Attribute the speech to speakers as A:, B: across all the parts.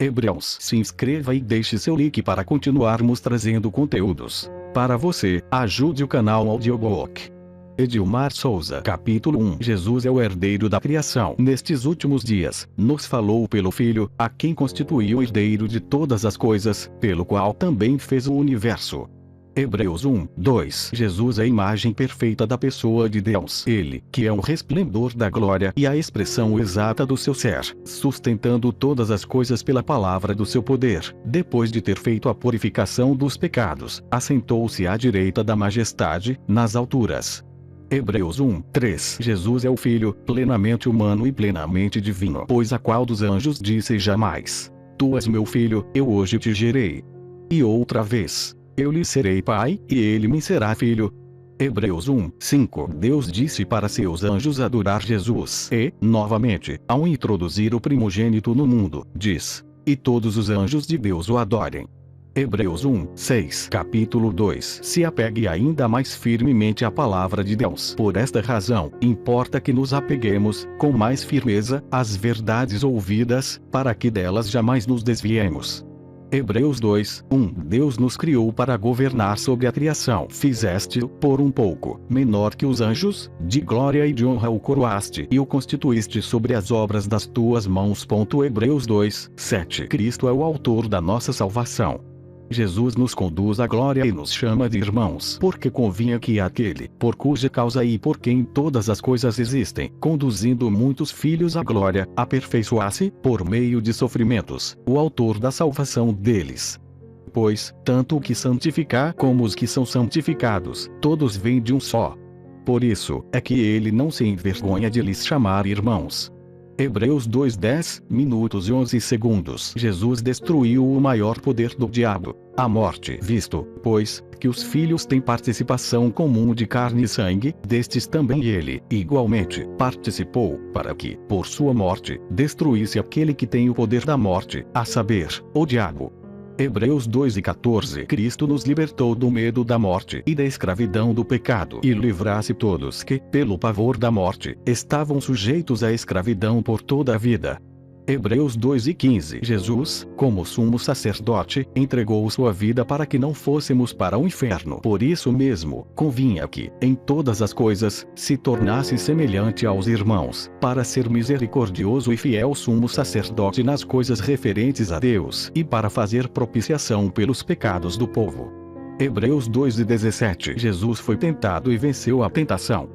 A: Hebreus. Se inscreva e deixe seu like para continuarmos trazendo conteúdos para você. Ajude o canal Audiobook. Edilmar Souza. Capítulo 1. Jesus é o herdeiro da criação. Nestes últimos dias, nos falou pelo Filho, a quem constituiu o herdeiro de todas as coisas, pelo qual também fez o universo. Hebreus 1, 2. Jesus é a imagem perfeita da pessoa de Deus. Ele, que é o resplendor da glória e a expressão exata do seu ser, sustentando todas as coisas pela palavra do seu poder, depois de ter feito a purificação dos pecados, assentou-se à direita da majestade, nas alturas. Hebreus 1, 3. Jesus é o Filho, plenamente humano e plenamente divino, pois a qual dos anjos disse jamais: Tu és meu filho, eu hoje te gerei. E outra vez: Eu lhe serei pai, e ele me será filho. Hebreus 1, 5. Deus disse para seus anjos adorar Jesus. E, novamente, ao introduzir o primogênito no mundo, diz: E todos os anjos de Deus o adorem. Hebreus 1, 6. Capítulo 2. Se apegue ainda mais firmemente à palavra de Deus. Por esta razão, importa que nos apeguemos, com mais firmeza, às verdades ouvidas, para que delas jamais nos desviemos. Hebreus 2, 1. Deus nos criou para governar sobre a criação. Fizeste-o, por um pouco, menor que os anjos, de glória e de honra o coroaste, e o constituíste sobre as obras das tuas mãos. Hebreus 2, 7. Cristo é o autor da nossa salvação. Jesus nos conduz à glória e nos chama de irmãos, porque convinha que aquele, por cuja causa e por quem todas as coisas existem, conduzindo muitos filhos à glória, aperfeiçoasse, por meio de sofrimentos, o autor da salvação deles. Pois, tanto o que santifica como os que são santificados, todos vêm de um só. Por isso, é que ele não se envergonha de lhes chamar irmãos. Hebreus 2, 10 minutos e 11 segundos. Jesus destruiu o maior poder do diabo, a morte. Visto, pois, que os filhos têm participação comum de carne e sangue, destes também ele, igualmente, participou, para que, por sua morte, destruísse aquele que tem o poder da morte, a saber, o diabo. Hebreus 2 e 14. Cristo nos libertou do medo da morte e da escravidão do pecado, e livrasse todos que, pelo pavor da morte, estavam sujeitos à escravidão por toda a vida. Hebreus 2 e 15. Jesus, como sumo sacerdote, entregou sua vida para que não fôssemos para o inferno. Por isso mesmo, convinha que, em todas as coisas, se tornasse semelhante aos irmãos, para ser misericordioso e fiel sumo sacerdote nas coisas referentes a Deus, e para fazer propiciação pelos pecados do povo. Hebreus 2 e 17. Jesus foi tentado e venceu a tentação.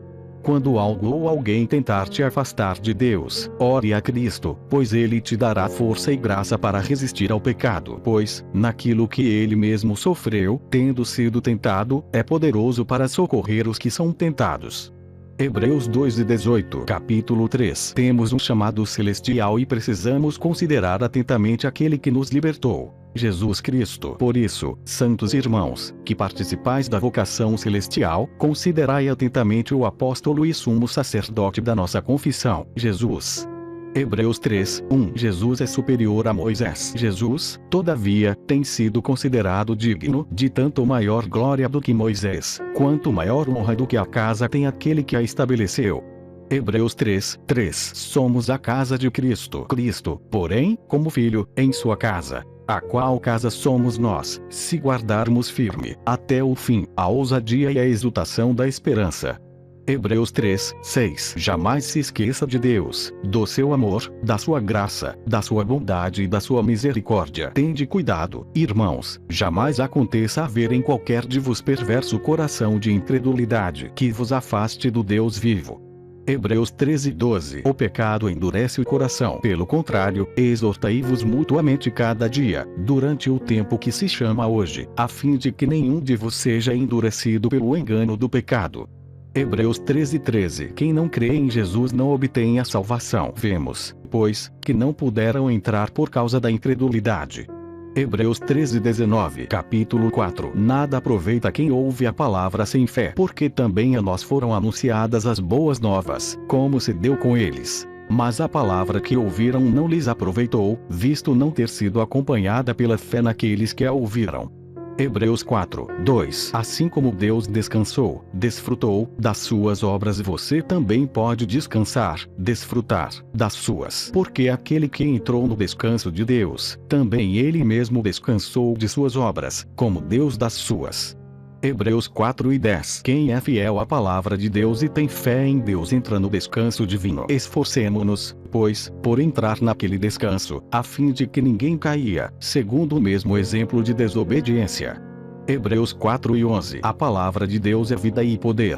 A: Quando algo ou alguém tentar te afastar de Deus, ore a Cristo, pois ele te dará força e graça para resistir ao pecado, pois, naquilo que ele mesmo sofreu, tendo sido tentado, é poderoso para socorrer os que são tentados. Hebreus 2 e 18. Capítulo 3. Temos um chamado celestial e precisamos considerar atentamente aquele que nos libertou, Jesus Cristo. Por isso, santos irmãos, que participais da vocação celestial, considerai atentamente o apóstolo e sumo sacerdote da nossa confissão, Jesus. Hebreus 3, 1. Jesus é superior a Moisés. Jesus, todavia, tem sido considerado digno de tanto maior glória do que Moisés, quanto maior honra do que a casa tem aquele que a estabeleceu. Hebreus 3, 3. Somos a casa de Cristo. Cristo, porém, como filho, em sua casa, a qual casa somos nós, se guardarmos firme, até o fim, a ousadia e a exultação da esperança. Hebreus 3, 6. Jamais se esqueça de Deus, do seu amor, da sua graça, da sua bondade e da sua misericórdia. Tende cuidado, irmãos, jamais aconteça haver em qualquer de vos perverso coração de incredulidade que vos afaste do Deus vivo. Hebreus 13, 12. O pecado endurece o coração. Pelo contrário, exortai-vos mutuamente cada dia, durante o tempo que se chama hoje, a fim de que nenhum de vos seja endurecido pelo engano do pecado. Hebreus 13, 13. Quem não crê em Jesus não obtém a salvação. Vemos, pois, que não puderam entrar por causa da incredulidade. Hebreus 13, 19. Capítulo 4. Nada aproveita quem ouve a palavra sem fé, porque também a nós foram anunciadas as boas novas, como se deu com eles. Mas a palavra que ouviram não lhes aproveitou, visto não ter sido acompanhada pela fé naqueles que a ouviram. Hebreus 4, 2. Assim como Deus descansou, desfrutou das suas obras, você também pode descansar, desfrutar das suas. Porque aquele que entrou no descanso de Deus, também ele mesmo descansou de suas obras, como Deus das suas. Hebreus 4 e 10. Quem é fiel à palavra de Deus e tem fé em Deus entra no descanso divino. Esforcemo-nos, pois, por entrar naquele descanso, a fim de que ninguém caia, segundo o mesmo exemplo de desobediência. Hebreus 4 e 11. A palavra de Deus é vida e poder.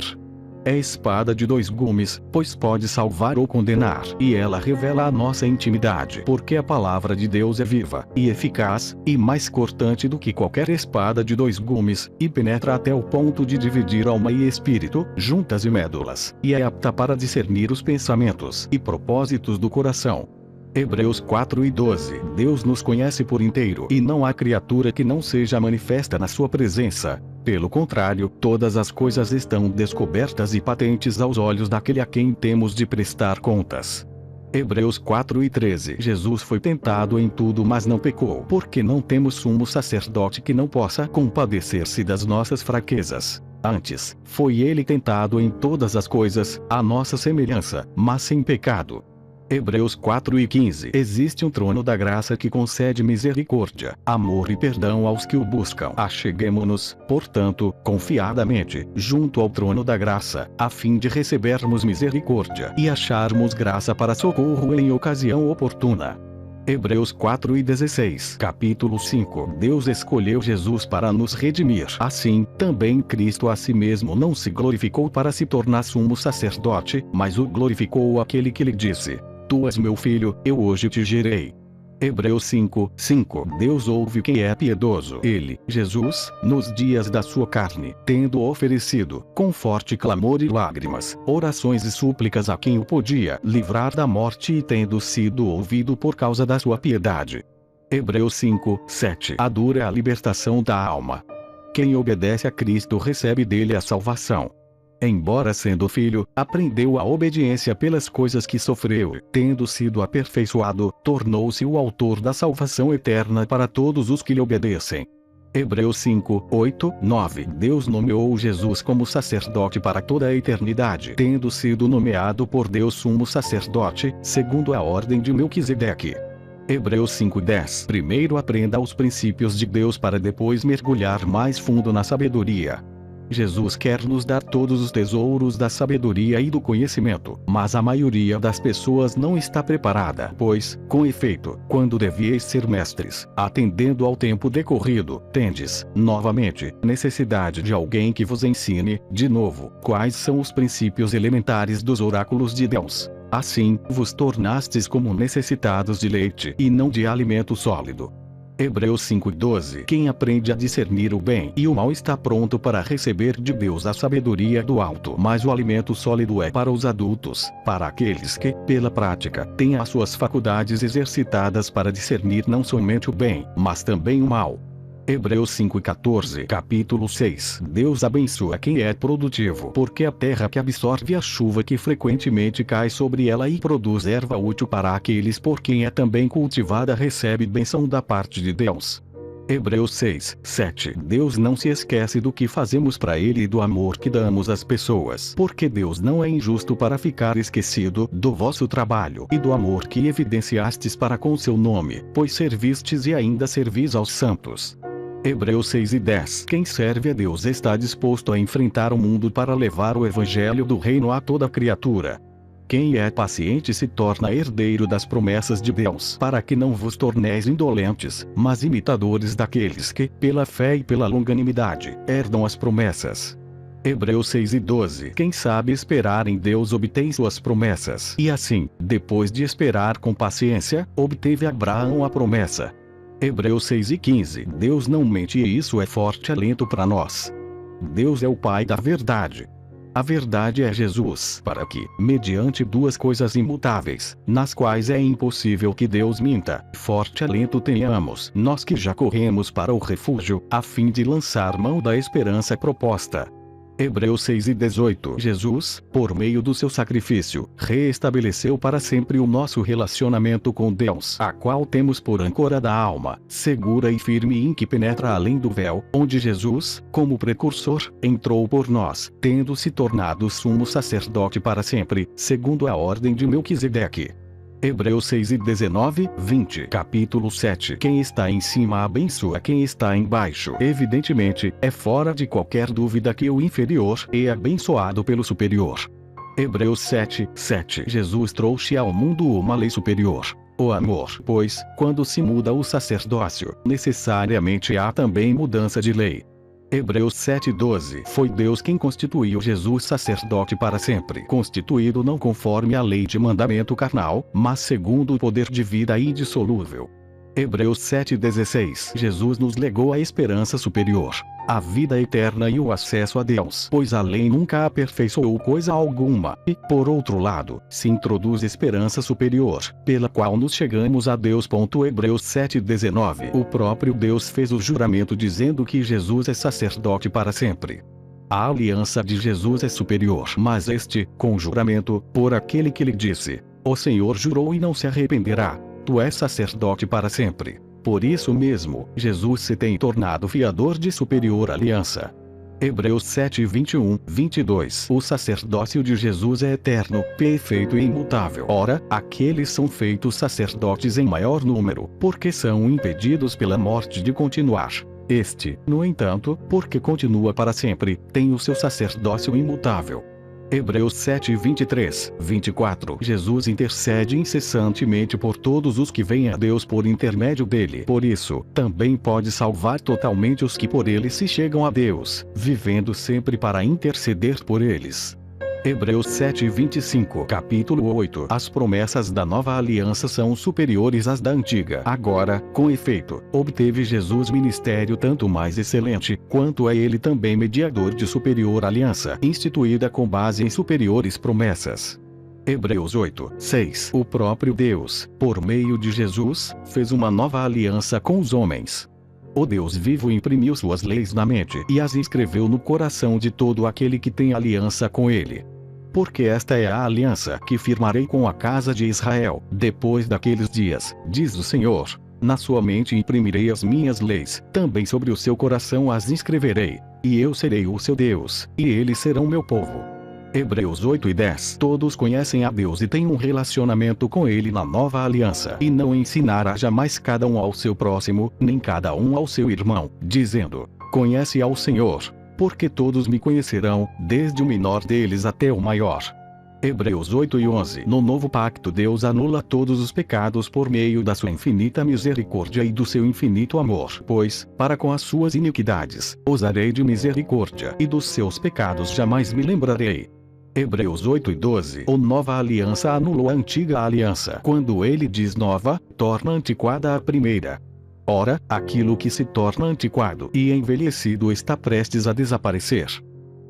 A: É espada de dois gumes, pois pode salvar ou condenar. E ela revela a nossa intimidade, porque a palavra de Deus é viva, e eficaz, e mais cortante do que qualquer espada de dois gumes, e penetra até o ponto de dividir alma e espírito, juntas e médulas, e é apta para discernir os pensamentos e propósitos do coração. Hebreus 4 e 12. Deus nos conhece por inteiro, e não há criatura que não seja manifesta na sua presença. Pelo contrário, todas as coisas estão descobertas e patentes aos olhos daquele a quem temos de prestar contas. Hebreus 4 e 13. Jesus foi tentado em tudo, mas não pecou, porque não temos sumo sacerdote que não possa compadecer-se das nossas fraquezas. Antes, foi ele tentado em todas as coisas, à nossa semelhança, mas sem pecado. Hebreus 4 e 15. Existe um trono da graça que concede misericórdia, amor e perdão aos que o buscam. Acheguemo-nos, portanto, confiadamente, junto ao trono da graça, a fim de recebermos misericórdia e acharmos graça para socorro em ocasião oportuna. Hebreus 4 e 16. Capítulo 5. Deus escolheu Jesus para nos redimir. Assim, também Cristo a si mesmo não se glorificou para se tornar sumo sacerdote, mas o glorificou aquele que lhe disse: Tu és meu filho, eu hoje te gerei. Hebreus 5, 5. Deus ouve quem é piedoso. Ele, Jesus, nos dias da sua carne, tendo oferecido, com forte clamor e lágrimas, orações e súplicas a quem o podia livrar da morte e tendo sido ouvido por causa da sua piedade. Hebreus 5, 7. A dura é a libertação da alma. Quem obedece a Cristo recebe dele a salvação. Embora sendo filho, aprendeu a obediência pelas coisas que sofreu, tendo sido aperfeiçoado, tornou-se o autor da salvação eterna para todos os que lhe obedecem. Hebreus 5, 8, 9. Deus nomeou Jesus como sacerdote para toda a eternidade, tendo sido nomeado por Deus sumo sacerdote, segundo a ordem de Melquisedeque. Hebreus 5:10. Primeiro aprenda os princípios de Deus para depois mergulhar mais fundo na sabedoria. Jesus quer nos dar todos os tesouros da sabedoria e do conhecimento, mas a maioria das pessoas não está preparada, pois, com efeito, quando devieis ser mestres, atendendo ao tempo decorrido, tendes, novamente, necessidade de alguém que vos ensine, de novo, quais são os princípios elementares dos oráculos de Deus. Assim, vos tornastes como necessitados de leite, e não de alimento sólido. Hebreus 5:12. Quem aprende a discernir o bem e o mal está pronto para receber de Deus a sabedoria do alto. Mas o alimento sólido é para os adultos, para aqueles que, pela prática, têm as suas faculdades exercitadas para discernir não somente o bem, mas também o mal. Hebreus 5:14. Capítulo 6. Deus abençoa quem é produtivo, porque a terra que absorve a chuva que frequentemente cai sobre ela e produz erva útil para aqueles por quem é também cultivada recebe bênção da parte de Deus. Hebreus 6, 7. Deus não se esquece do que fazemos para Ele e do amor que damos às pessoas, porque Deus não é injusto para ficar esquecido do vosso trabalho e do amor que evidenciastes para com seu nome, pois servistes e ainda servis aos santos. Hebreus 6:10. Quem serve a Deus está disposto a enfrentar o mundo para levar o evangelho do reino a toda criatura. Quem é paciente se torna herdeiro das promessas de Deus, para que não vos torneis indolentes, mas imitadores daqueles que, pela fé e pela longanimidade, herdam as promessas. Hebreus 6:12. Quem sabe esperar em Deus obtém suas promessas. E assim, depois de esperar com paciência, obteve Abraão a promessa. Hebreus 6:15. Deus não mente e isso é forte alento para nós. Deus é o Pai da verdade. A verdade é Jesus, para que, mediante duas coisas imutáveis, nas quais é impossível que Deus minta, forte alento tenhamos, nós que já corremos para o refúgio, a fim de lançar mão da esperança proposta. Hebreus 6:18. Jesus, por meio do seu sacrifício, reestabeleceu para sempre o nosso relacionamento com Deus, a qual temos por âncora da alma, segura e firme em que penetra além do véu, onde Jesus, como precursor, entrou por nós, tendo se tornado sumo sacerdote para sempre, segundo a ordem de Melquisedeque. Hebreus 6:19, 20. Capítulo 7. Quem está em cima abençoa quem está embaixo. Evidentemente, é fora de qualquer dúvida que o inferior é abençoado pelo superior. Hebreus 7:7. Jesus trouxe ao mundo uma lei superior. O amor, pois, quando se muda o sacerdócio, necessariamente há também mudança de lei. Hebreus 7:12. Foi Deus quem constituiu Jesus sacerdote para sempre, constituído não conforme a lei de mandamento carnal, mas segundo o poder de vida indissolúvel. Hebreus 7:16. Jesus nos legou a esperança superior, a vida eterna e o acesso a Deus, pois a lei nunca aperfeiçoou coisa alguma, e, por outro lado, se introduz esperança superior, pela qual nos chegamos a Deus. Hebreus 7:19. O próprio Deus fez o juramento dizendo que Jesus é sacerdote para sempre. A aliança de Jesus é superior, mas este, com juramento, por aquele que lhe disse: o Senhor jurou e não se arrependerá. Tu és sacerdote para sempre. Por isso mesmo, Jesus se tem tornado fiador de superior aliança. Hebreus 7:21, 22. O sacerdócio de Jesus é eterno, perfeito e imutável. Ora, aqueles são feitos sacerdotes em maior número, porque são impedidos pela morte de continuar. Este, no entanto, porque continua para sempre, tem o seu sacerdócio imutável. Hebreus 7:23, 24. Jesus intercede incessantemente por todos os que vêm a Deus por intermédio dele. Por isso, também pode salvar totalmente os que por ele se chegam a Deus, vivendo sempre para interceder por eles. Hebreus 7:25. Capítulo 8. As promessas da nova aliança são superiores às da antiga. Agora, com efeito, obteve Jesus ministério tanto mais excelente, quanto é ele também mediador de superior aliança, instituída com base em superiores promessas. Hebreus 8:6. O próprio Deus, por meio de Jesus, fez uma nova aliança com os homens. O Deus vivo imprimiu suas leis na mente e as escreveu no coração de todo aquele que tem aliança com ele. Porque esta é a aliança que firmarei com a casa de Israel, depois daqueles dias, diz o Senhor. Na sua mente imprimirei as minhas leis, também sobre o seu coração as escreverei. E eu serei o seu Deus, e eles serão meu povo. Hebreus 8:10. Todos conhecem a Deus e têm um relacionamento com ele na nova aliança. E não ensinará jamais cada um ao seu próximo, nem cada um ao seu irmão, dizendo: conhece ao Senhor, porque todos me conhecerão, desde o menor deles até o maior. Hebreus 8:11. No novo pacto Deus anula todos os pecados por meio da sua infinita misericórdia e do seu infinito amor. Pois, para com as suas iniquidades, usarei de misericórdia, e dos seus pecados jamais me lembrarei. Hebreus 8:12. O nova aliança anulou a antiga aliança. Quando ele diz nova, torna antiquada a primeira. Ora, aquilo que se torna antiquado e envelhecido está prestes a desaparecer.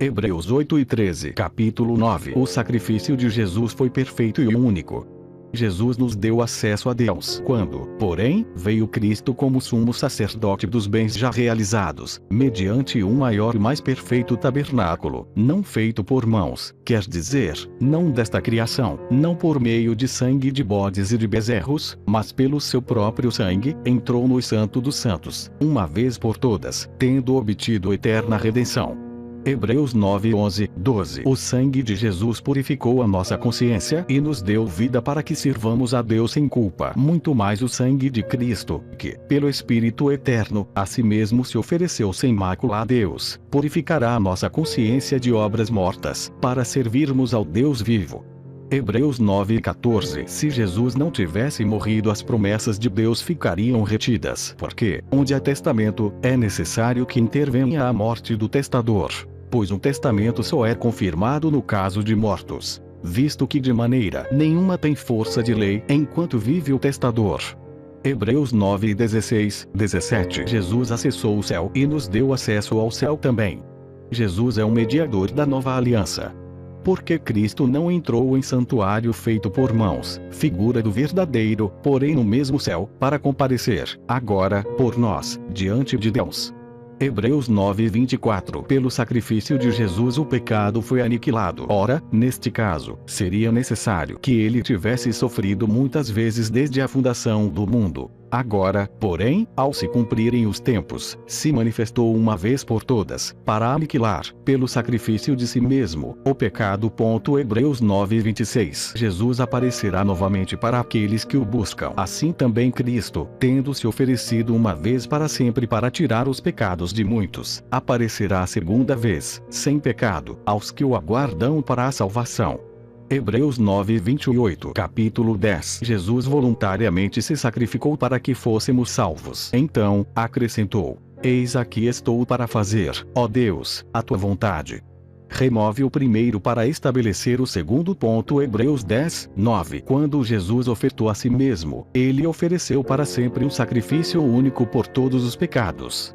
A: Hebreus 8:13. Capítulo 9. O sacrifício de Jesus foi perfeito e único. Jesus nos deu acesso a Deus quando, porém, veio Cristo como sumo sacerdote dos bens já realizados, mediante um maior e mais perfeito tabernáculo, não feito por mãos, quer dizer, não desta criação, não por meio de sangue de bodes e de bezerros, mas pelo seu próprio sangue, entrou no Santo dos Santos, uma vez por todas, tendo obtido eterna redenção. Hebreus 9:11, 12. O sangue de Jesus purificou a nossa consciência e nos deu vida para que sirvamos a Deus sem culpa. Muito mais o sangue de Cristo, que, pelo Espírito eterno, a si mesmo se ofereceu sem mácula a Deus, purificará a nossa consciência de obras mortas, para servirmos ao Deus vivo. Hebreus 9:14. Se Jesus não tivesse morrido, as promessas de Deus ficariam retidas, porque, onde há testamento, é necessário que intervenha a morte do testador. Pois um testamento só é confirmado no caso de mortos, visto que de maneira nenhuma tem força de lei enquanto vive o testador. Hebreus 9:16, 17. Jesus acessou o céu e nos deu acesso ao céu também. Jesus é o mediador da nova aliança. Porque Cristo não entrou em santuário feito por mãos, figura do verdadeiro, porém no mesmo céu, para comparecer, agora, por nós, diante de Deus. Hebreus 9:24. Pelo sacrifício de Jesus o pecado foi aniquilado. Ora, neste caso, seria necessário que ele tivesse sofrido muitas vezes desde a fundação do mundo. Agora, porém, ao se cumprirem os tempos, se manifestou uma vez por todas, para aniquilar, pelo sacrifício de si mesmo, o pecado. Hebreus 9:26. Jesus aparecerá novamente para aqueles que o buscam. Assim também Cristo, tendo se oferecido uma vez para sempre para tirar os pecados de muitos, aparecerá a segunda vez, sem pecado, aos que o aguardam para a salvação. Hebreus 9:28. Capítulo 10. Jesus voluntariamente se sacrificou para que fôssemos salvos. Então, acrescentou: Eis aqui estou para fazer, ó Deus, a tua vontade. Remove o primeiro para estabelecer o segundo. Hebreus 10:9. Quando Jesus ofertou a si mesmo, ele ofereceu para sempre um sacrifício único por todos os pecados.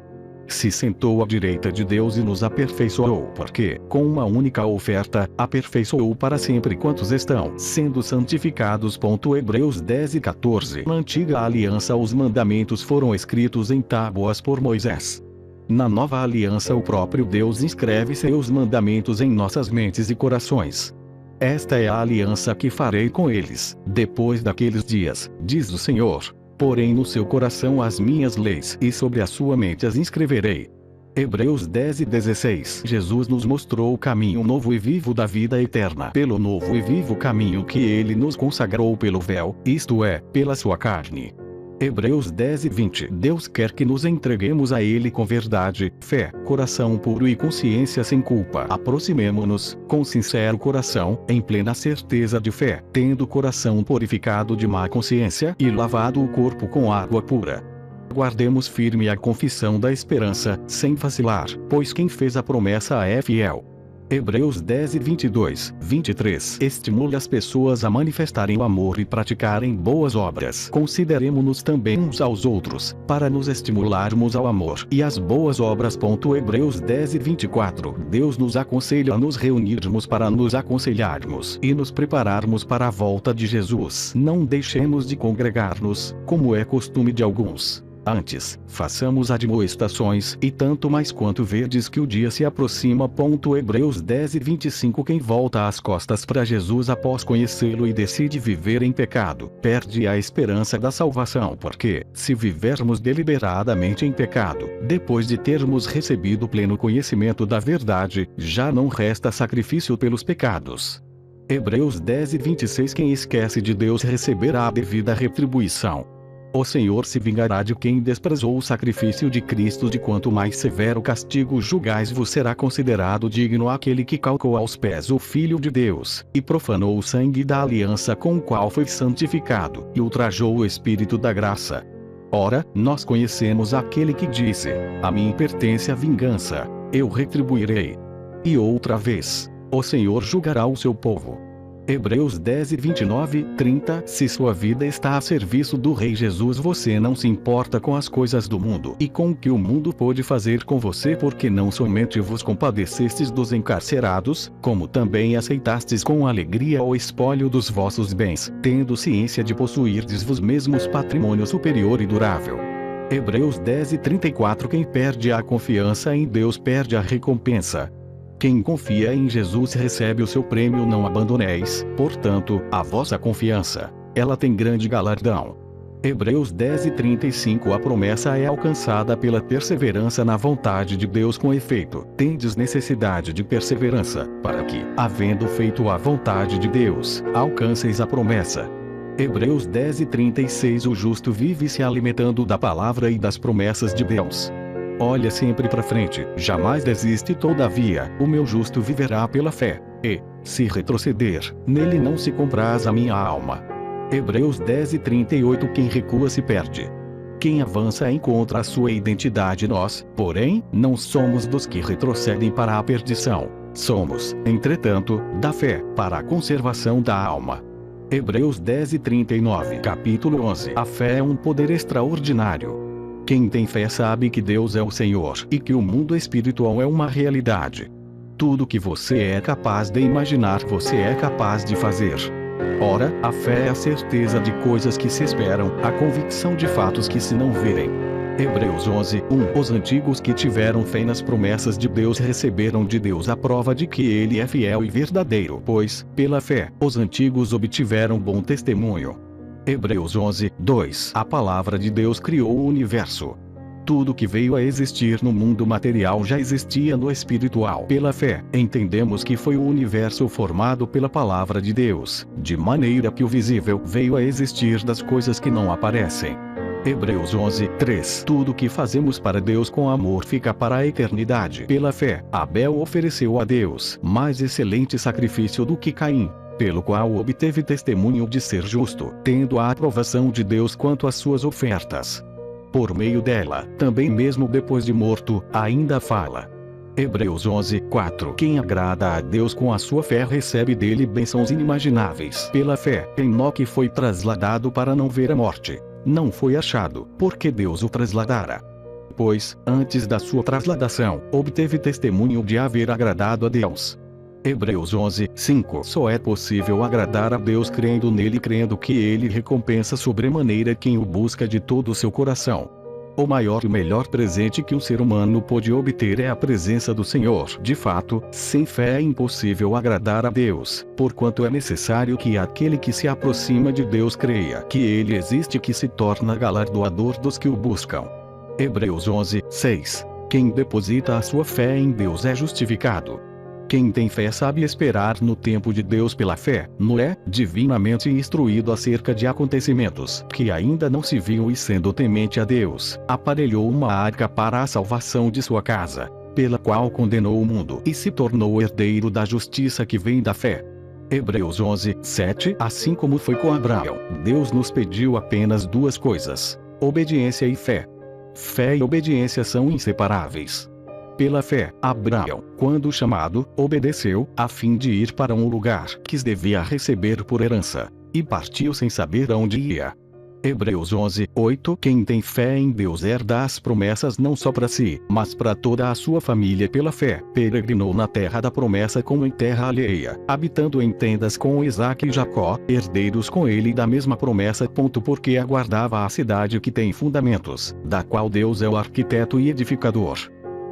A: Se sentou à direita de Deus e nos aperfeiçoou, porque, com uma única oferta, aperfeiçoou para sempre quantos estão sendo santificados. Hebreus 10:14. Na antiga aliança os mandamentos foram escritos em tábuas por Moisés. Na nova aliança o próprio Deus inscreve seus mandamentos em nossas mentes e corações. Esta é a aliança que farei com eles, depois daqueles dias, diz o Senhor. Porém no seu coração as minhas leis e sobre a sua mente as inscreverei. Hebreus 10:16. Jesus nos mostrou o caminho novo e vivo da vida eterna pelo novo e vivo caminho que ele nos consagrou pelo véu, isto é, pela sua carne. Hebreus 10:20. Deus quer que nos entreguemos a Ele com verdade, fé, coração puro e consciência sem culpa. Aproximemo-nos, com sincero coração, em plena certeza de fé, tendo o coração purificado de má consciência e lavado o corpo com água pura. Guardemos firme a confissão da esperança, sem vacilar, pois quem fez a promessa é fiel. Hebreus 10:22-23. Estimule as pessoas a manifestarem o amor e praticarem boas obras. Consideremo-nos também uns aos outros, para nos estimularmos ao amor e às boas obras. Hebreus 10:24. Deus nos aconselha a nos reunirmos para nos aconselharmos e nos prepararmos para a volta de Jesus. Não deixemos de congregar-nos, como é costume de alguns. Antes, façamos admoestações, e tanto mais quanto verdes que o dia se aproxima. Hebreus 10:25. Quem volta as costas para Jesus após conhecê-lo e decide viver em pecado, perde a esperança da salvação, porque, se vivermos deliberadamente em pecado, depois de termos recebido pleno conhecimento da verdade, já não resta sacrifício pelos pecados. Hebreus 10:26. Quem esquece de Deus receberá a devida retribuição. O Senhor se vingará de quem desprezou o sacrifício de Cristo, de quanto mais severo castigo julgais-vos será considerado digno aquele que calcou aos pés o Filho de Deus, e profanou o sangue da aliança com o qual foi santificado, e ultrajou o Espírito da graça. Ora, nós conhecemos aquele que disse: A mim pertence a vingança, eu retribuirei. E outra vez, o Senhor julgará o seu povo. Hebreus 10:29-30. Se sua vida está a serviço do Rei Jesus, você não se importa com as coisas do mundo e com o que o mundo pode fazer com você, porque não somente vos compadecestes dos encarcerados, como também aceitastes com alegria o espólio dos vossos bens, tendo ciência de possuirdes vos mesmos patrimônio superior e durável. Hebreus 10:34. Quem perde a confiança em Deus perde a recompensa. Quem confia em Jesus recebe o seu prêmio. Não abandoneis, portanto, a vossa confiança. Ela tem grande galardão. Hebreus 10:35. A promessa é alcançada pela perseverança na vontade de Deus. Com efeito, tendes necessidade de perseverança, para que, havendo feito a vontade de Deus, alcanceis a promessa. Hebreus 10:36. O justo vive se alimentando da palavra e das promessas de Deus. Olha sempre para frente, jamais desiste. Todavia, o meu justo viverá pela fé, e, se retroceder, nele não se compraz a minha alma. Hebreus 10:38. Quem recua se perde. Quem avança encontra a sua identidade. Nós, porém, não somos dos que retrocedem para a perdição. Somos, entretanto, da fé, para a conservação da alma. Hebreus 10:39. Capítulo 11. A fé é um poder extraordinário. Quem tem fé sabe que Deus é o Senhor e que o mundo espiritual é uma realidade. Tudo que você é capaz de imaginar, você é capaz de fazer. Ora, a fé é a certeza de coisas que se esperam, a convicção de fatos que se não verem. Hebreus 11, 1. Os antigos que tiveram fé nas promessas de Deus receberam de Deus a prova de que Ele é fiel e verdadeiro, pois, pela fé, os antigos obtiveram bom testemunho. Hebreus 11, 2. A palavra de Deus criou o universo. Tudo que veio a existir no mundo material já existia no espiritual. Pela fé, entendemos que foi o universo formado pela palavra de Deus, de maneira que o visível veio a existir das coisas que não aparecem. Hebreus 11, 3. Tudo que fazemos para Deus com amor fica para a eternidade. Pela fé, Abel ofereceu a Deus mais excelente sacrifício do que Caim, pelo qual obteve testemunho de ser justo, tendo a aprovação de Deus quanto às suas ofertas. Por meio dela, também mesmo depois de morto, ainda fala. Hebreus 11, 4. Quem agrada a Deus com a sua fé recebe dele bênçãos inimagináveis. Pela fé, Enoque foi trasladado para não ver a morte. Não foi achado, porque Deus o trasladara. Pois, antes da sua trasladação, obteve testemunho de haver agradado a Deus. Hebreus 11, 5. Só é possível agradar a Deus crendo nele e crendo que ele recompensa sobremaneira quem o busca de todo o seu coração. O maior e melhor presente que um ser humano pode obter é a presença do Senhor. De fato, sem fé é impossível agradar a Deus, porquanto é necessário que aquele que se aproxima de Deus creia que ele existe e que se torna galardoador dos que o buscam. Hebreus 11, 6. Quem deposita a sua fé em Deus é justificado. Quem tem fé sabe esperar no tempo de Deus pela fé. Noé, divinamente instruído acerca de acontecimentos que ainda não se viam e sendo temente a Deus, aparelhou uma arca para a salvação de sua casa, pela qual condenou o mundo e se tornou herdeiro da justiça que vem da fé. Hebreus 11, 7. Assim como foi com Abraão, Deus nos pediu apenas duas coisas: obediência e fé. Fé e obediência são inseparáveis. Pela fé, Abraão, quando chamado, obedeceu, a fim de ir para um lugar que devia receber por herança, e partiu sem saber aonde ia. Hebreus 11, 8. Quem tem fé em Deus herda as promessas não só para si, mas para toda a sua família. Pela fé, peregrinou na terra da promessa como em terra alheia, habitando em tendas com Isaque e Jacó, herdeiros com ele da mesma promessa. Porque aguardava a cidade que tem fundamentos, da qual Deus é o arquiteto e edificador.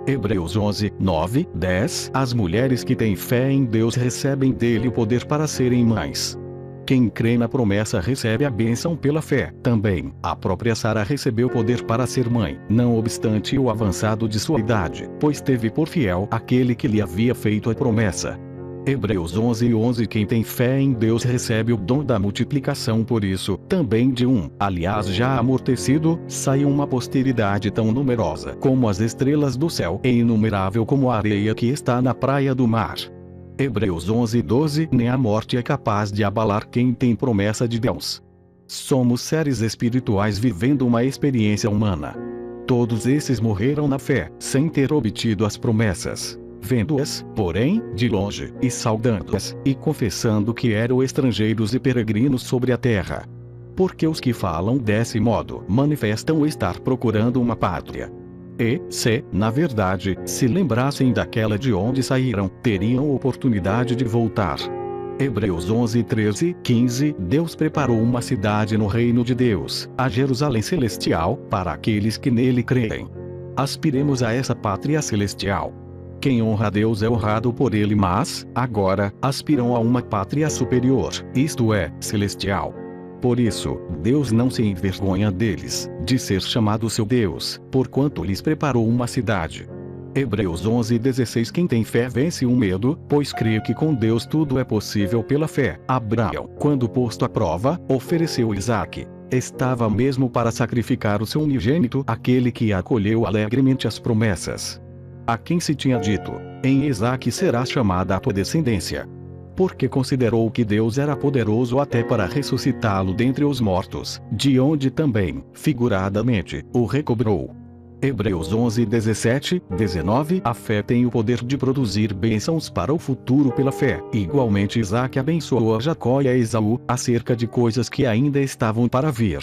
A: Hebreus 11, 9, 10. As mulheres que têm fé em Deus recebem dele o poder para serem mães. Quem crê na promessa recebe a bênção pela fé. Também, a própria Sara recebeu poder para ser mãe, não obstante o avançado de sua idade, pois teve por fiel aquele que lhe havia feito a promessa. Hebreus 11, 11. Quem tem fé em Deus recebe o dom da multiplicação. Por isso, também de um, aliás já amortecido, sai uma posteridade tão numerosa como as estrelas do céu e inumerável como a areia que está na praia do mar. Hebreus 11, 12. Nem a morte é capaz de abalar quem tem promessa de Deus. Somos seres espirituais vivendo uma experiência humana. Todos esses morreram na fé, sem ter obtido as promessas. Vendo-as, porém, de longe, e saudando-as, e confessando que eram estrangeiros e peregrinos sobre a terra. Porque os que falam desse modo manifestam estar procurando uma pátria. E, se, na verdade, se lembrassem daquela de onde saíram, teriam oportunidade de voltar. Hebreus 11, 13, 15. Deus preparou uma cidade no reino de Deus, a Jerusalém celestial, para aqueles que nele creem. Aspiremos a essa pátria celestial. Quem honra a Deus é honrado por ele, mas, agora, aspiram a uma pátria superior, isto é, celestial. Por isso, Deus não se envergonha deles, de ser chamado seu Deus, porquanto lhes preparou uma cidade. Hebreus 11, 16. Quem tem fé vence o medo, pois crê que com Deus tudo é possível pela fé. Abraão, quando posto à prova, ofereceu Isaque. Estava mesmo para sacrificar o seu unigênito, aquele que acolheu alegremente as promessas. A quem se tinha dito: em Isaque será chamada a tua descendência. Porque considerou que Deus era poderoso até para ressuscitá-lo dentre os mortos, de onde também, figuradamente, o recobrou. Hebreus 11, 17, 19. A fé tem o poder de produzir bênçãos para o futuro pela fé. Igualmente Isaque abençoou a Jacó e a Esaú, acerca de coisas que ainda estavam para vir.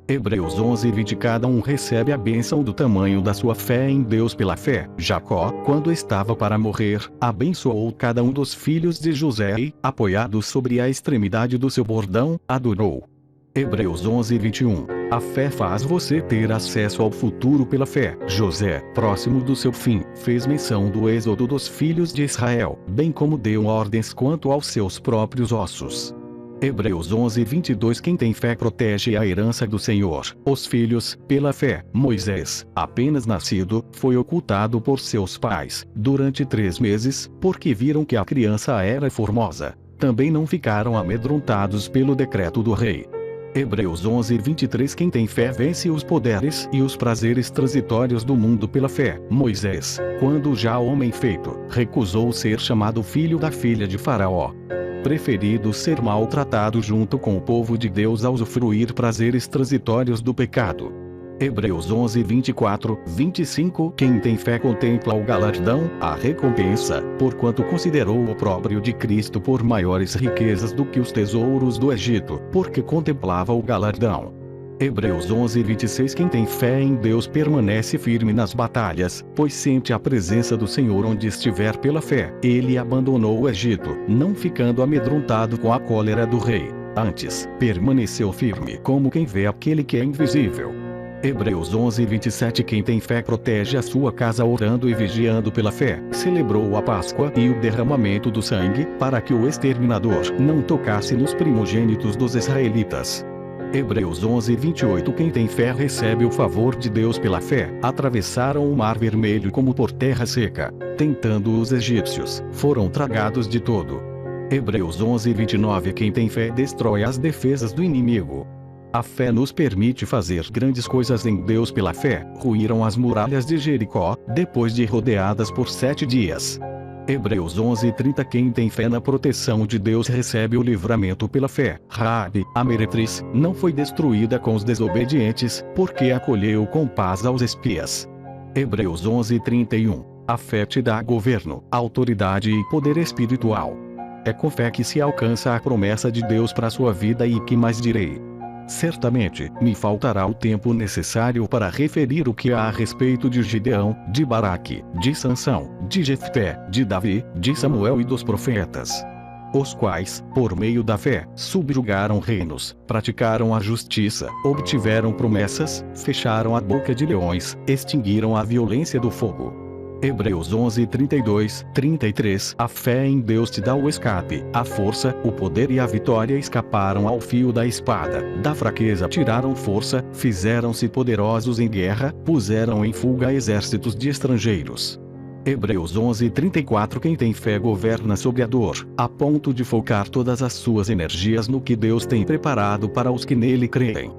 A: Hebreus 11, 20. Cada um recebe a bênção do tamanho da sua fé em Deus pela fé. Jacó, quando estava para morrer, abençoou cada um dos filhos de José e, apoiado sobre a extremidade do seu bordão, adorou. Hebreus 11:21. A fé faz você ter acesso ao futuro pela fé. José, próximo do seu fim, fez menção do êxodo dos filhos de Israel, bem como deu ordens quanto aos seus próprios ossos. Hebreus 11:22. Quem tem fé protege a herança do Senhor. Os filhos, pela fé. Moisés, apenas nascido, foi ocultado por seus pais, durante 3 meses, porque viram que a criança era formosa. Também não ficaram amedrontados pelo decreto do rei. Hebreus 11:23. Quem tem fé vence os poderes e os prazeres transitórios do mundo pela fé. Moisés, quando já homem feito, recusou ser chamado filho da filha de Faraó, preferido ser maltratado junto com o povo de Deus a usufruir prazeres transitórios do pecado. Hebreus 11:24-25. Quem tem fé contempla o galardão, a recompensa, porquanto considerou o opróbrio de Cristo por maiores riquezas do que os tesouros do Egito, porque contemplava o galardão. Hebreus 11:26. Quem tem fé em Deus permanece firme nas batalhas, pois sente a presença do Senhor onde estiver pela fé. Ele abandonou o Egito, não ficando amedrontado com a cólera do rei. Antes, permaneceu firme como quem vê aquele que é invisível. Hebreus 11:27. Quem tem fé protege a sua casa orando e vigiando pela fé. Celebrou a Páscoa e o derramamento do sangue, para que o exterminador não tocasse nos primogênitos dos israelitas. Hebreus 11:28. Quem tem fé recebe o favor de Deus pela fé. Atravessaram o mar vermelho como por terra seca. Tentando os egípcios, foram tragados de todo. Hebreus 11:29. Quem tem fé destrói as defesas do inimigo. A fé nos permite fazer grandes coisas em Deus pela fé. Ruíram as muralhas de Jericó, depois de rodeadas por 7 dias. Hebreus 11:30. Quem tem fé na proteção de Deus recebe o livramento pela fé. Raabe, a meretriz, não foi destruída com os desobedientes, porque acolheu com paz aos espias. Hebreus 11:31. A fé te dá governo, autoridade e poder espiritual. É com fé que se alcança a promessa de Deus para sua vida. E que mais direi? Certamente, me faltará o tempo necessário para referir o que há a respeito de Gideão, de Baraque, de Sansão, de Jefté, de Davi, de Samuel e dos profetas, os quais, por meio da fé, subjugaram reinos, praticaram a justiça, obtiveram promessas, fecharam a boca de leões, extinguiram a violência do fogo. Hebreus 11:32-33. A fé em Deus te dá o escape, a força, o poder e a vitória. Escaparam ao fio da espada, da fraqueza tiraram força, fizeram-se poderosos em guerra, puseram em fuga exércitos de estrangeiros. Hebreus 11:34. Quem tem fé governa sobre a dor, a ponto de focar todas as suas energias no que Deus tem preparado para os que nele creem.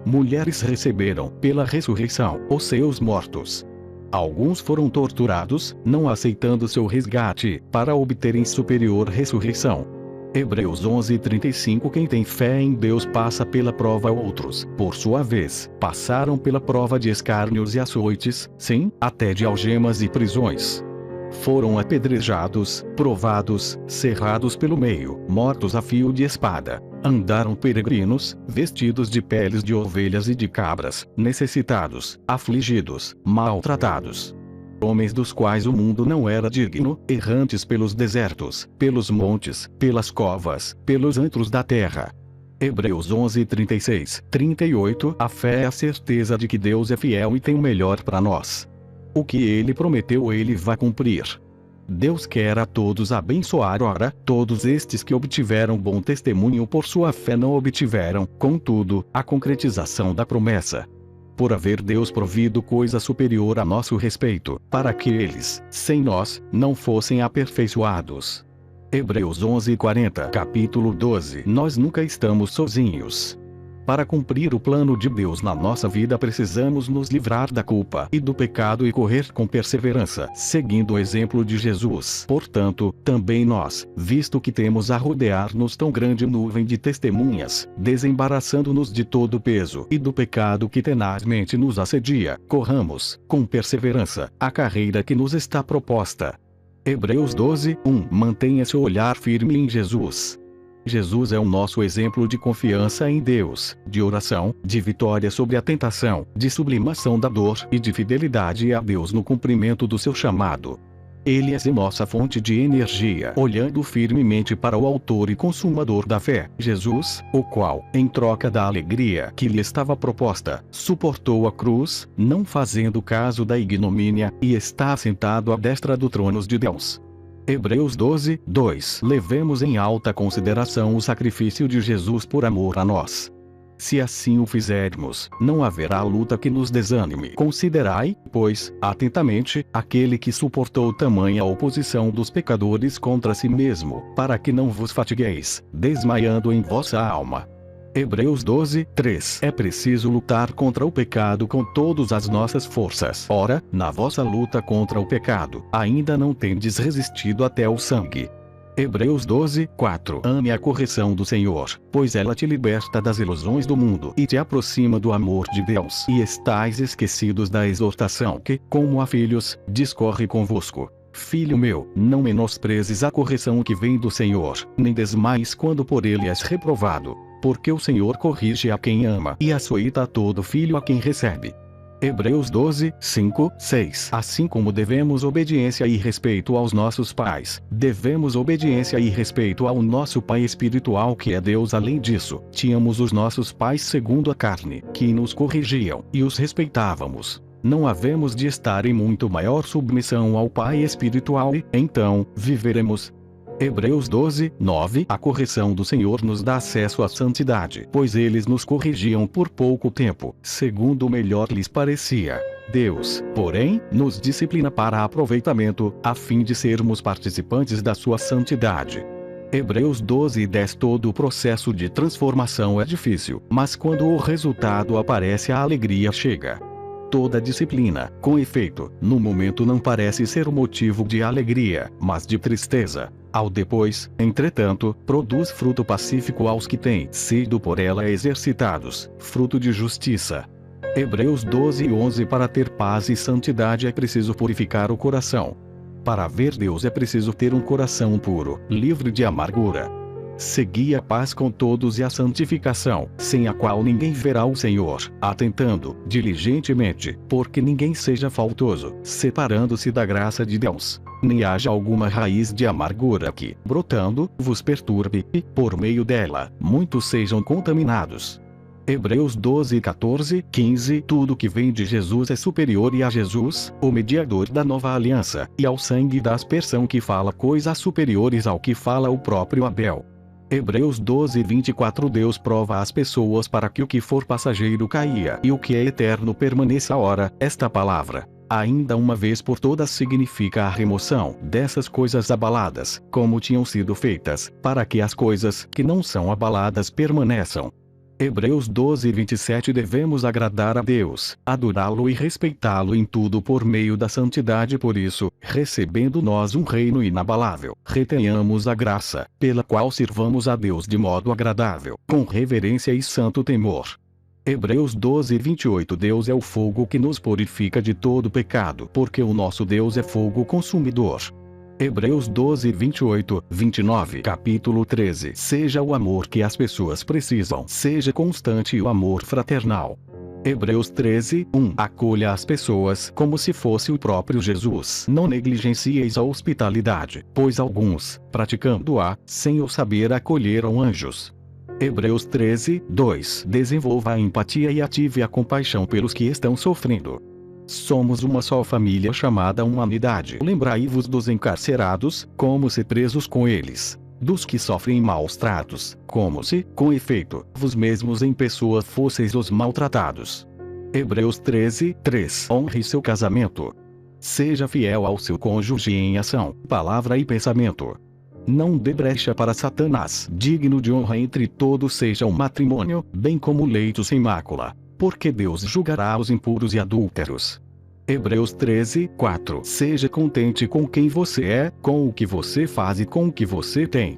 A: Mulheres receberam, pela ressurreição, os seus mortos. Alguns foram torturados, não aceitando seu resgate, para obterem superior ressurreição. Hebreus 11:35. Quem tem fé em Deus passa pela prova. Outros, por sua vez, passaram pela prova de escárnios e açoites, sim, até de algemas e prisões. Foram apedrejados, provados, cerrados pelo meio, mortos a fio de espada. Andaram peregrinos, vestidos de peles de ovelhas e de cabras, necessitados, afligidos, maltratados. Homens dos quais o mundo não era digno, errantes pelos desertos, pelos montes, pelas covas, pelos antros da terra. Hebreus 11:36-38. A fé é a certeza de que Deus é fiel e tem o melhor para nós. O que Ele prometeu Ele vai cumprir. Deus quer a todos abençoar. Ora, todos estes que obtiveram bom testemunho por sua fé não obtiveram, contudo, a concretização da promessa. Por haver Deus provido coisa superior a nosso respeito, para que eles, sem nós, não fossem aperfeiçoados. Hebreus 11:40. Capítulo 12. Nós nunca estamos sozinhos. Para cumprir o plano de Deus na nossa vida precisamos nos livrar da culpa e do pecado e correr com perseverança, seguindo o exemplo de Jesus. Portanto, também nós, visto que temos a rodear-nos tão grande nuvem de testemunhas, desembaraçando-nos de todo o peso e do pecado que tenazmente nos assedia, corramos, com perseverança, a carreira que nos está proposta. Hebreus 12:1. Mantenha seu olhar firme em Jesus. Jesus é o nosso exemplo de confiança em Deus, de oração, de vitória sobre a tentação, de sublimação da dor e de fidelidade a Deus no cumprimento do seu chamado. Ele é nossa fonte de energia, olhando firmemente para o autor e consumador da fé, Jesus, o qual, em troca da alegria que lhe estava proposta, suportou a cruz, não fazendo caso da ignomínia, e está assentado à destra do trono de Deus. Hebreus 12, 2. Levemos em alta consideração o sacrifício de Jesus por amor a nós. Se assim o fizermos, não haverá luta que nos desanime. Considerai, pois, atentamente, aquele que suportou tamanha oposição dos pecadores contra si mesmo, para que não vos fatigueis, desmaiando em vossa alma. Hebreus 12, 3. É preciso lutar contra o pecado com todas as nossas forças. Ora, na vossa luta contra o pecado, ainda não tendes resistido até o sangue. Hebreus 12, 4. Ame a correção do Senhor, pois ela te liberta das ilusões do mundo e te aproxima do amor de Deus. E estáis esquecidos da exortação que, como a filhos, discorre convosco. Filho meu, não menosprezes a correção que vem do Senhor, nem desmaies quando por ele és reprovado. Porque o Senhor corrige a quem ama e açoita a todo filho a quem recebe. Hebreus 12, 5, 6. Assim como devemos obediência e respeito aos nossos pais, devemos obediência e respeito ao nosso Pai espiritual que é Deus. Além disso, tínhamos os nossos pais segundo a carne, que nos corrigiam, e os respeitávamos. Não havemos de estar em muito maior submissão ao Pai espiritual e, então, viveremos. Hebreus 12, 9. A correção do Senhor nos dá acesso à santidade, pois eles nos corrigiam por pouco tempo, segundo o melhor lhes parecia. Deus, porém, nos disciplina para aproveitamento, a fim de sermos participantes da sua santidade. Hebreus 12, 10. Todo o processo de transformação é difícil, mas quando o resultado aparece, a alegria chega. Toda disciplina, com efeito, no momento não parece ser motivo de alegria, mas de tristeza. Ao depois, entretanto, produz fruto pacífico aos que têm sido por ela exercitados, fruto de justiça. Hebreus 12, 11. Para ter paz e santidade é preciso purificar o coração. Para ver Deus é preciso ter um coração puro, livre de amargura. Segui a paz com todos e a santificação, sem a qual ninguém verá o Senhor, atentando diligentemente, porque ninguém seja faltoso, separando-se da graça de Deus. Nem haja alguma raiz de amargura que, brotando, vos perturbe, e, por meio dela, muitos sejam contaminados. Hebreus 12, 14, 15. Tudo que vem de Jesus é superior e a Jesus, o mediador da nova aliança, e ao sangue da aspersão que fala coisas superiores ao que fala o próprio Abel. Hebreus 12, 24. Deus prova as pessoas para que o que for passageiro caia e o que é eterno permaneça. Ora, esta palavra, ainda uma vez por todas, significa a remoção dessas coisas abaladas, como tinham sido feitas, para que as coisas que não são abaladas permaneçam. Hebreus 12, 27. Devemos agradar a Deus, adorá-lo e respeitá-lo em tudo por meio da santidade. Por isso, recebendo nós um reino inabalável, retenhamos a graça, pela qual sirvamos a Deus de modo agradável, com reverência e santo temor. Hebreus 12, 28. Deus é o fogo que nos purifica de todo pecado, porque o nosso Deus é fogo consumidor. Hebreus 12, 28, 29. Capítulo 13. Seja o amor que as pessoas precisam, seja constante o amor fraternal. Hebreus 13, 1. Acolha as pessoas como se fosse o próprio Jesus. Não negligencieis a hospitalidade, pois alguns, praticando-a, sem o saber, acolheram anjos. Hebreus 13, 2. Desenvolva a empatia e ative a compaixão pelos que estão sofrendo. Somos uma só família chamada humanidade. Lembrai-vos dos encarcerados, como se presos com eles. Dos que sofrem maus tratos, como se, com efeito, vos mesmos em pessoa fosseis os maltratados. Hebreus 13, 3. Honre seu casamento. Seja fiel ao seu cônjuge em ação, palavra e pensamento. Não dê brecha para Satanás. Digno de honra entre todos seja o matrimônio, bem como o leito sem mácula, porque Deus julgará os impuros e adúlteros. Hebreus 13, 4. Seja contente com quem você é, com o que você faz e com o que você tem.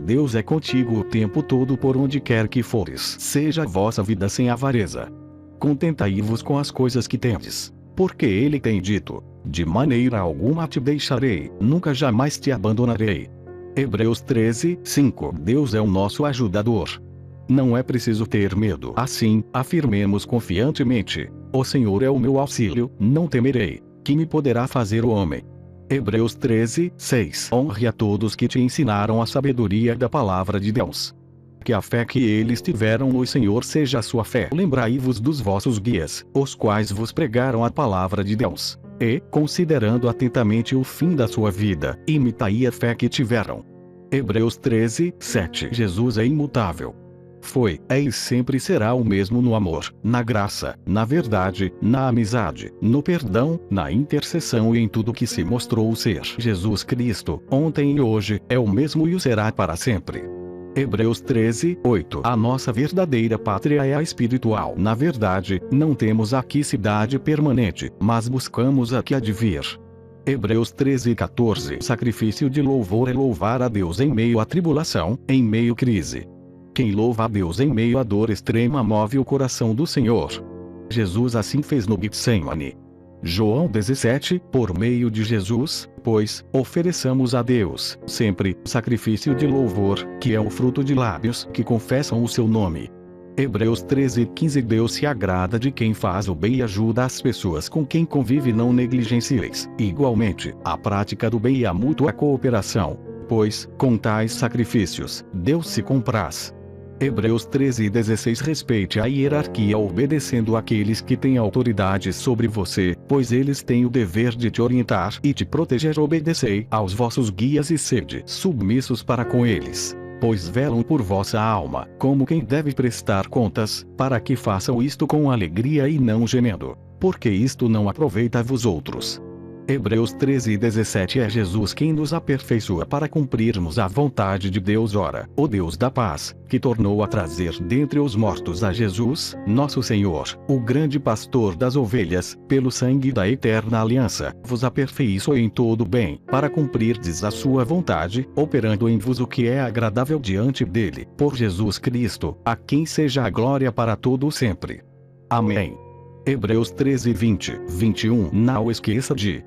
A: Deus é contigo o tempo todo por onde quer que fores. Seja a vossa vida sem avareza. Contentai-vos com as coisas que tendes. Porque ele tem dito: de maneira alguma te deixarei, nunca jamais te abandonarei. Hebreus 13, 5. Deus é o nosso ajudador. Não é preciso ter medo. Assim, afirmemos confiantemente: o Senhor é o meu auxílio, não temerei. Que me poderá fazer o homem? Hebreus 13, 6. Honre a todos que te ensinaram a sabedoria da palavra de Deus. Que a fé que eles tiveram no Senhor seja a sua fé. Lembrai-vos dos vossos guias, os quais vos pregaram a palavra de Deus. E, considerando atentamente o fim da sua vida, imitai a fé que tiveram. Hebreus 13, 7. Jesus é imutável. Foi, é e sempre será o mesmo no amor, na graça, na verdade, na amizade, no perdão, na intercessão e em tudo que se mostrou ser. Jesus Cristo, ontem e hoje, é o mesmo e o será para sempre. Hebreus 13, 8. A nossa verdadeira pátria é a espiritual. Na verdade, não temos aqui cidade permanente, mas buscamos a que há de vir. Hebreus 13, 14. Sacrifício de louvor é louvar a Deus em meio à tribulação, em meio à crise. Quem louva a Deus em meio à dor extrema move o coração do Senhor. Jesus assim fez no Getsemane. João 17, por meio de Jesus, pois, ofereçamos a Deus, sempre, sacrifício de louvor, que é o fruto de lábios que confessam o seu nome. Hebreus 13, 15. Deus se agrada de quem faz o bem e ajuda as pessoas com quem convive, não negligencieis, igualmente, a prática do bem e a mútua cooperação, pois, com tais sacrifícios, Deus se compraz. Hebreus 13, 16. Respeite a hierarquia obedecendo àqueles que têm autoridade sobre você, pois eles têm o dever de te orientar e te proteger. Obedecei aos vossos guias e sede submissos para com eles, pois velam por vossa alma, como quem deve prestar contas, para que façam isto com alegria e não gemendo, porque isto não aproveita a vós outros. Hebreus 13, 17. É Jesus quem nos aperfeiçoa para cumprirmos a vontade de Deus. Ora, o Deus da paz, que tornou a trazer dentre os mortos a Jesus, nosso Senhor, o grande pastor das ovelhas, pelo sangue da eterna aliança, vos aperfeiçoe em todo o bem, para cumprirdes a sua vontade, operando em vos o que é agradável diante dele, por Jesus Cristo, a quem seja a glória para todo o sempre. Amém. Hebreus 13, 20, 21. Não esqueça de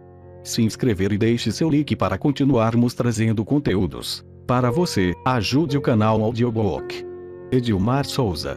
A: se inscrever e deixe seu like para continuarmos trazendo conteúdos para você. Ajude o canal Audiobook. Edilmar Souza.